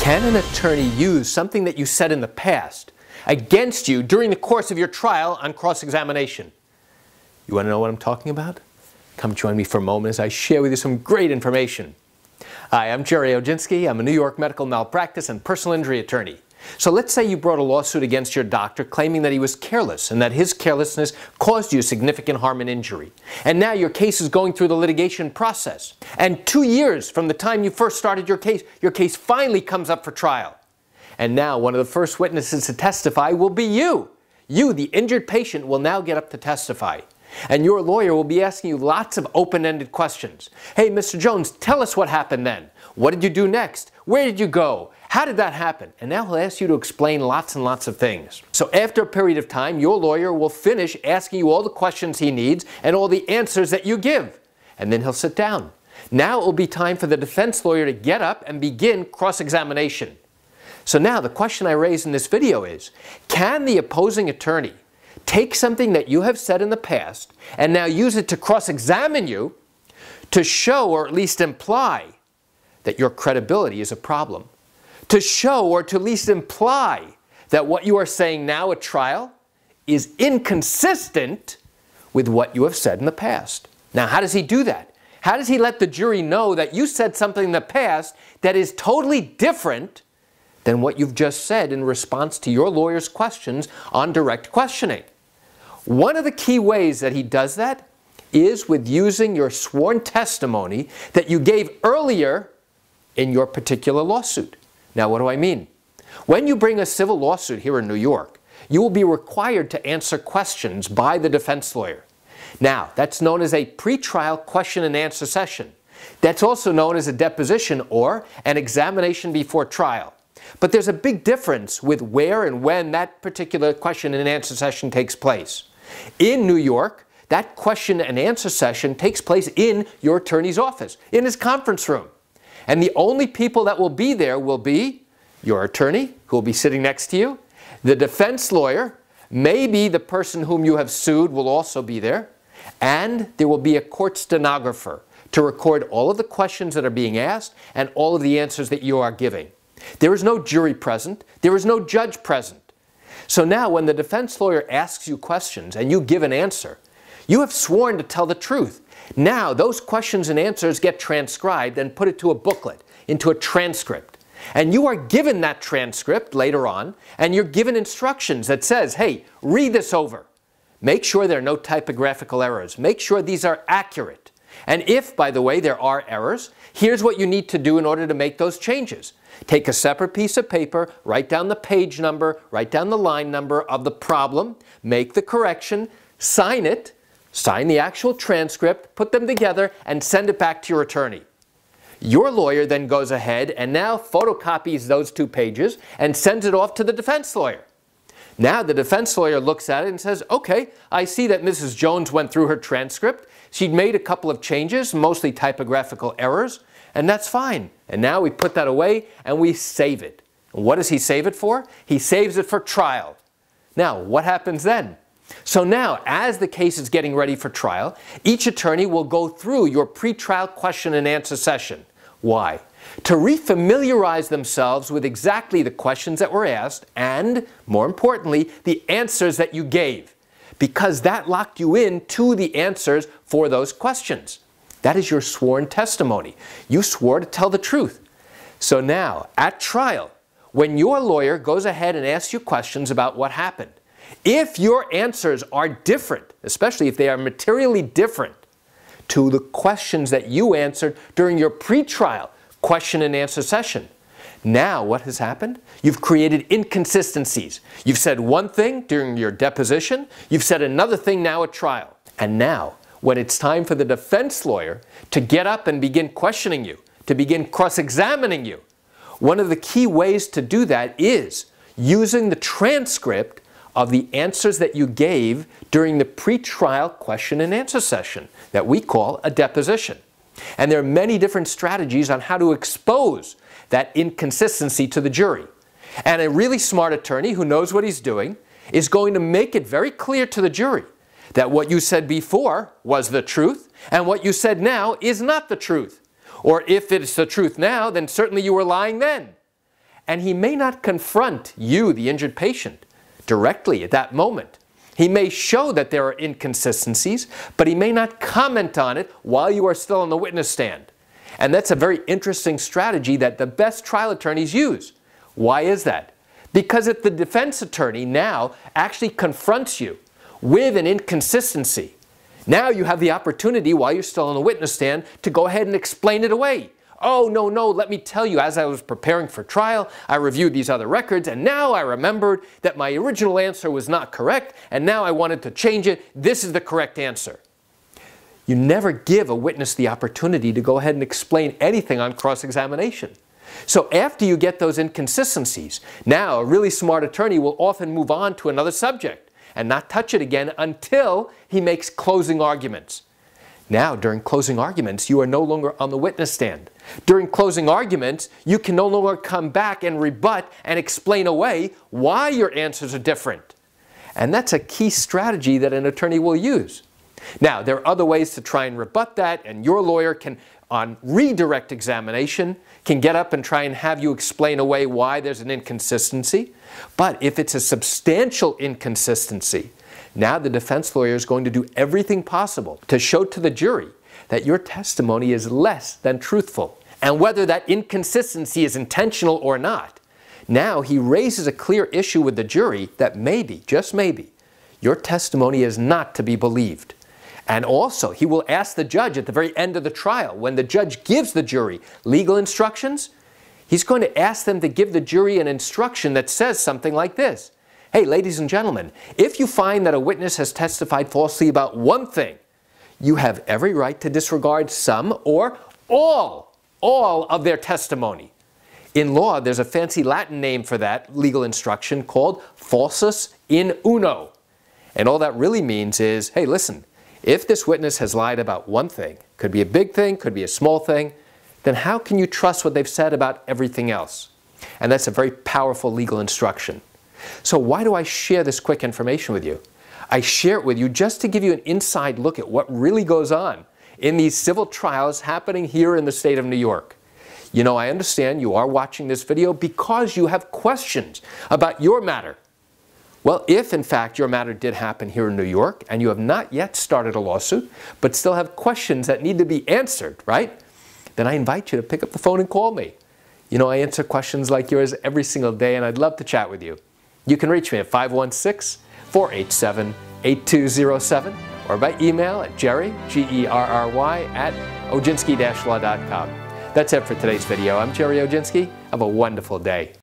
Can an attorney use something that you said in the past against you during the course of your trial on cross-examination? You want to know what I'm talking about? Come join me for a moment as I share with you some great information. Hi, I'm Gerry Oginski. I'm a New York medical malpractice and personal injury attorney. So let's say you brought a lawsuit against your doctor claiming that he was careless and that his carelessness caused you significant harm and injury. And now your case is going through the litigation process. And 2 years from the time you first started your case finally comes up for trial. And now one of the first witnesses to testify will be you. You, the injured patient, will now get up to testify. And your lawyer will be asking you lots of open-ended questions. Hey, Mr. Jones, tell us what happened then. What did you do next? Where did you go? How did that happen? And now he'll ask you to explain lots and lots of things. So after a period of time, your lawyer will finish asking you all the questions he needs and all the answers that you give. And then he'll sit down. Now it will be time for the defense lawyer to get up and begin cross-examination. So now the question I raise in this video is, can the opposing attorney take something that you have said in the past and now use it to cross-examine you to show or at least imply that your credibility is a problem? To show or to at least imply that what you are saying now at trial is inconsistent with what you have said in the past. Now, how does he do that? How does he let the jury know that you said something in the past that is totally different than what you've just said in response to your lawyer's questions on direct questioning? One of the key ways that he does that is with using your sworn testimony that you gave earlier in your particular lawsuit. Now, what do I mean? When you bring a civil lawsuit here in New York, you will be required to answer questions by the defense lawyer. Now, that's known as a pretrial question and answer session. That's also known as a deposition or an examination before trial. But there's a big difference with where and when that particular question and answer session takes place. In New York, that question and answer session takes place in your attorney's office, in his conference room. And the only people that will be there will be your attorney, who will be sitting next to you, the defense lawyer, maybe the person whom you have sued will also be there, and there will be a court stenographer to record all of the questions that are being asked and all of the answers that you are giving. There is no jury present. There is no judge present. So now when the defense lawyer asks you questions and you give an answer, you have sworn to tell the truth. Now those questions and answers get transcribed and put into a booklet, into a transcript. And you are given that transcript later on, and you're given instructions that says, hey, read this over. Make sure there are no typographical errors. Make sure these are accurate. And if, by the way, there are errors, here's what you need to do in order to make those changes. Take a separate piece of paper, write down the page number, write down the line number of the problem, make the correction, sign it, sign the actual transcript, put them together, and send it back to your attorney. Your lawyer then goes ahead and now photocopies those 2 pages and sends it off to the defense lawyer. Now the defense lawyer looks at it and says, okay, I see that Mrs. Jones went through her transcript. She'd made a couple of changes, mostly typographical errors, and that's fine. And now we put that away and we save it. And what does he save it for? He saves it for trial. Now, what happens then? So now, as the case is getting ready for trial, each attorney will go through your pretrial question and answer session. Why? To refamiliarize themselves with exactly the questions that were asked and, more importantly, the answers that you gave, because that locked you in to the answers for those questions. That is your sworn testimony. You swore to tell the truth. So now, at trial, when your lawyer goes ahead and asks you questions about what happened, if your answers are different, especially if they are materially different to the questions that you answered during your pretrial question and answer session, now what has happened? You've created inconsistencies. You've said one thing during your deposition, you've said another thing now at trial. And now, when it's time for the defense lawyer to get up and begin questioning you, to begin cross-examining you, one of the key ways to do that is using the transcript of the answers that you gave during the pretrial question and answer session that we call a deposition. And there are many different strategies on how to expose that inconsistency to the jury. And a really smart attorney who knows what he's doing is going to make it very clear to the jury that what you said before was the truth and what you said now is not the truth. Or if it's the truth now, then certainly you were lying then. and he may not confront you, the injured patient, directly at that moment. He may show that there are inconsistencies, but he may not comment on it while you are still on the witness stand. And that's a very interesting strategy that the best trial attorneys use. Why is that? Because if the defense attorney now actually confronts you with an inconsistency, now you have the opportunity while you're still on the witness stand to go ahead and explain it away. Oh, no, let me tell you, as I was preparing for trial, I reviewed these other records, and now I remembered that my original answer was not correct, and now I wanted to change it. This is the correct answer. You never give a witness the opportunity to go ahead and explain anything on cross-examination. So after you get those inconsistencies, now a really smart attorney will often move on to another subject and not touch it again until he makes closing arguments. Now, during closing arguments, you are no longer on the witness stand. During closing arguments, you can no longer come back and rebut and explain away why your answers are different. And that's a key strategy that an attorney will use. Now, there are other ways to try and rebut that, and your lawyer can, on redirect examination, can get up and try and have you explain away why there's an inconsistency. But if it's a substantial inconsistency, now the defense lawyer is going to do everything possible to show to the jury that your testimony is less than truthful. And whether that inconsistency is intentional or not, now he raises a clear issue with the jury that maybe, just maybe, your testimony is not to be believed. And also, he will ask the judge at the very end of the trial, when the judge gives the jury legal instructions, he's going to ask them to give the jury an instruction that says something like this. Hey, ladies and gentlemen, if you find that a witness has testified falsely about one thing, you have every right to disregard some or all of their testimony. In law, there's a fancy Latin name for that legal instruction called falsus in uno. And all that really means is, hey, listen, if this witness has lied about one thing, could be a big thing, could be a small thing, then how can you trust what they've said about everything else? And that's a very powerful legal instruction. So why do I share this quick information with you? I share it with you just to give you an inside look at what really goes on in these civil trials happening here in the state of New York. You know, I understand you are watching this video because you have questions about your matter. Well, if in fact your matter did happen here in New York and you have not yet started a lawsuit, but still have questions that need to be answered, right? Then I invite you to pick up the phone and call me. You know, I answer questions like yours every single day, and I'd love to chat with you. You can reach me at 516-487-8207 or by email at Gerry, G-E-R-R-Y, at oginski-law.com. That's it for today's video. I'm Gerry Oginski. Have a wonderful day.